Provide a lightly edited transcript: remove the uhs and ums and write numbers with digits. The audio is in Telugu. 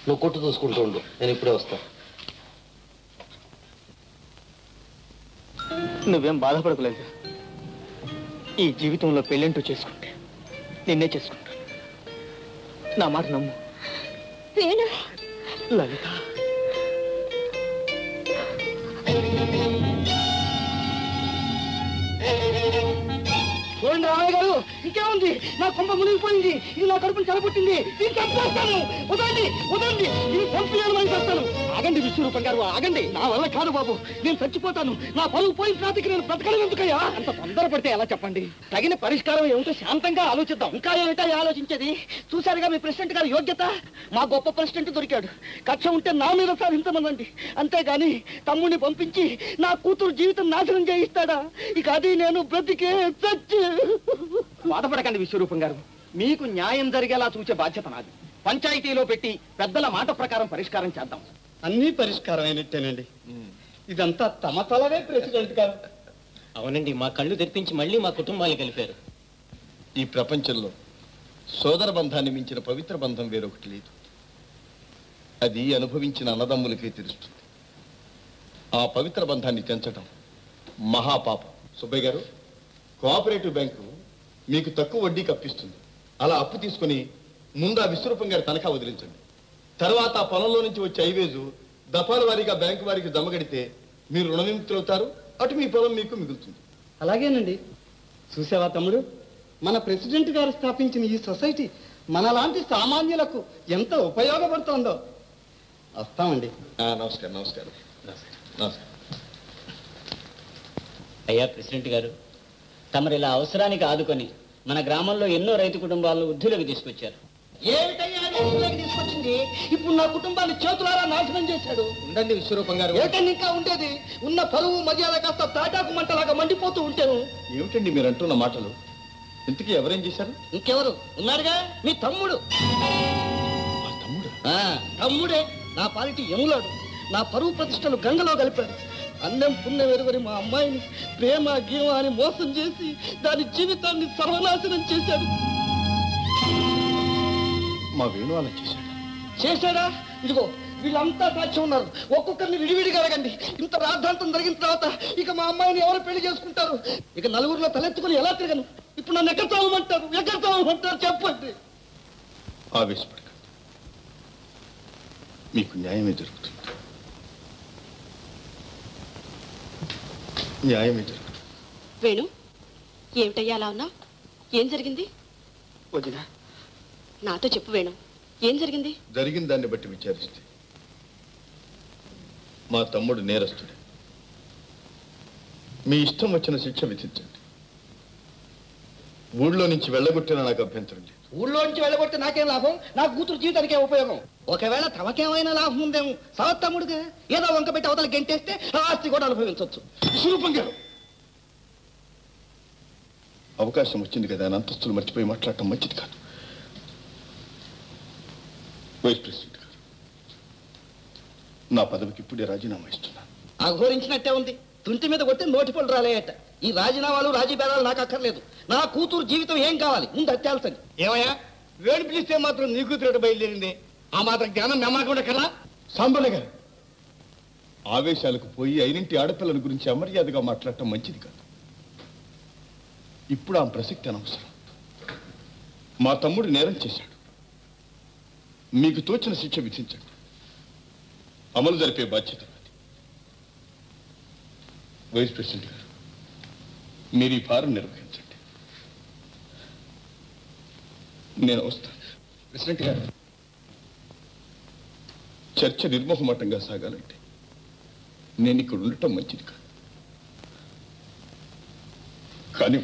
నువ్వు కొట్టు చూసుకుంటూ ఉండు, నేను ఇప్పుడే వస్తా. నువ్వేం బాధపడకలేదు. ఈ జీవితంలో పెళ్ళంటూ చేసుకుంటే నిన్నే చేసుకుంటాను. నా మాట నమ్ము. లలిత, చూడండి రామయ్య గారు, ఇంకేముంది? నా కొంప మునిగిపోయింది. ఇది నా కడుపుని చెలపొట్టింది. ఇది చంపేస్తాను. వదండి వదండి, ఇది చంపేయాలని చేస్తాను. ఆగండి విశ్వరూపం గారు, ఆగండి. నా వల్ల కాదు బాబు, నేను చచ్చిపోతాను. నా పరువు పోయిన రాతికి నేను బ్రతకడం ఎందుకయ్యా? అంత తొందరపడితే ఎలా చెప్పండి? తగిన పరిష్కారం ఏమిటో శాంతంగా ఆలోచిద్దాం. ఇంకా ఏమిటా ఆలోచించేది? చూశారుగా మీ ప్రెసిడెంట్ గారి యోగ్యత. మా గొప్ప ప్రెసిడెంట్ దొరికాడు. కక్ష ఉంటే నా మీద సాధించమనండి. అంతేగాని తమ్ముడిని పంపించి నా కూతురు జీవితం నాశనం చేయిస్తాడా? ఇక అది నేను బ్రతికే చచ్చి. బాధపడకండి విశ్వరూపం గారు, మీకు న్యాయం జరిగేలా చూసే బాధ్యత నాది. పంచాయతీలో పెట్టి పెద్దల మాట ప్రకారం పరిష్కారం చేద్దాం. అన్నీ పరిష్కారం అయినట్టేనండి. ఇదంతా తమ తలవే ప్రెసిడెంట్ గారు. అవునండి, మా కళ్ళు తెరిపించి మళ్ళీ మా కుటుంబాలు కలిపారు. ఈ ప్రపంచంలో సోదర బంధాన్ని మించిన పవిత్ర బంధం వేరొకటి లేదు. అది అనుభవించిన అన్నదమ్ములకే తెలుస్తుంది. ఆ పవిత్ర బంధాన్ని తెంచడం మహాపాపం. సుబ్బయ్య గారు, కోఆపరేటివ్ బ్యాంకు మీకు తక్కువ వడ్డీకి అప్పిస్తుంది. అలా అప్పు తీసుకుని ముందు ఆ విశ్వరూపం గారి తనఖా వదిలించండి. తర్వాత ఆ పొలంలో నుంచి వచ్చే ఐవేజు దఫాల వారీగా బ్యాంకు వారికి జమగడితే మీరు రుణ విముక్తులవుతారు. అటు మీ పొలం మీకు మిగులుతుంది. అలాగేనండి. చూసావా తమ్ముడు, మన ప్రెసిడెంట్ గారు స్థాపించిన ఈ సొసైటీ మనలాంటి సామాన్యులకు ఎంత ఉపయోగపడుతోందో. వస్తామండి. నమస్కారం. నమస్కారం. నమస్కారం. అయ్యా ప్రెసిడెంట్ గారు, తమరు ఇలా అవసరానికి ఆదుకొని మన గ్రామంలో ఎన్నో రైతు కుటుంబాలను వృద్ధులకు తీసుకొచ్చారు. ఏమిటయ్యా తీసుకొచ్చింది? ఇప్పుడు నా కుటుంబాన్ని చేతులారా నాశనం చేశాడు. ఉండండి విశ్వరూపం గారు. ఏమిటండి ఇంకా ఉండేది? ఉన్న పరువు మర్యాద కాస్త తాటాకు మంటలాగా మండిపోతూ ఉంటాను. ఏమిటండి మీరు అంటున్న మాటలు? ఇంతకీ ఎవరేం చేశారు? ఇంకెవరు ఉన్నారుగా, మీ తమ్ముడు. తమ్ముడే నా పాలిటి ఎములాడు. నా పరువు ప్రతిష్టలు గంగలో కలిపాడు. అన్నం పుణ్యం ఎరువని మా అమ్మాయిని ప్రేమ గీమ అని మోసం చేసి దాని జీవితాన్ని సర్వనాశనం చేశాడు. మా వేణు అలా చేశాడా? ఇదిగో వీళ్ళంతా సాక్ష్యం ఉన్నారు. ఒక్కొక్కరిని విడివిడిగా అడగండి. ఇంత రాద్ధాంతం జరిగిన తర్వాత ఇక మా అమ్మాయిని ఎవరు పెళ్లి చేసుకుంటారు? ఇక నలుగురిలో తలెత్తుకుని ఎలా తిరగను? ఇప్పుడు నన్ను ఎక్కడ చావమంటారు చెప్పండి. ఆవేశపడకండి, మీకు న్యాయమే జరుగుతుంది. న్యాయమే జరుగుతుంది. వేణు, ఏమిటయ్యా అలా ఉన్నా? ఏం జరిగింది? వదినా, నాతో చెప్పు వేణు, ఏం జరిగింది? జరిగిన దాన్ని బట్టి విచారిస్తే మా తమ్ముడు నేరస్తుడే. మీ ఇష్టం వచ్చిన శిక్ష విధించండి. ఊళ్ళో నుంచి వెళ్ళగొట్టిన నాకు అభ్యంతరం లేదు. ఊళ్ళో నుంచి వెళ్ళగొట్టి నాకేం లాభం? నా కూతురు జీవితానికే ఉపయోగం. ఒకవేళ తమకేమైనా లాభం ఉందేమో. తమ్ముడుగా ఏదో వంక పెట్టి అవతల గెంటేస్తే ఆస్తి కూడా అనుభవించవచ్చు. విశ్వరూపం గారు, అవకాశం వచ్చింది కదా అని అంతస్తులు మర్చిపోయి మాట్లాడటం మంచిది కాదు. వైస్ ప్రెసిడెంట్ గారు, నా పదవికి ఇప్పుడే రాజీనామా ఇస్తున్నాను. అఘోరించినట్టే ఉంది. తుంటి మీద కొట్టి నోటిపళ్ళు రాలేయట. ఈ రాజీనామాలు రాజీభేదాలు నాకు అక్కర్లేదు. నా కూతురు జీవితం ఏం కావాలి ముందు అత్యాల్సింది. ఏమయ్యా, వేడు పిలిస్తే మాత్రం నీ కూతురు బయలుదేరింది. ఆ మాత్రం జ్ఞానం మెమ్మకుండా కదా. సాంబయ్య గారు, ఆవేశాలకు పోయి అయినింటి ఆడపిల్లల గురించి అమర్యాదగా మాట్లాడటం మంచిది కాదు. ఇప్పుడు ఆ ప్రసక్తి అనవసరం. మా తమ్ముడు నేరం చేశాడు. మీకు తోచిన శిక్ష విధించండి. అమలు జరిపే బాధ్యత నాది. వైస్ ప్రెసిడెంట్ గారు, మీరు ఈ భారం నిర్వహించండి. నేను వస్తాను. ప్రెసిడెంట్ గారు, చర్చ నిర్మోహమాటంగా సాగాలంటే నేను ఇక్కడ ఉండటం మంచిది కాదు. కానీ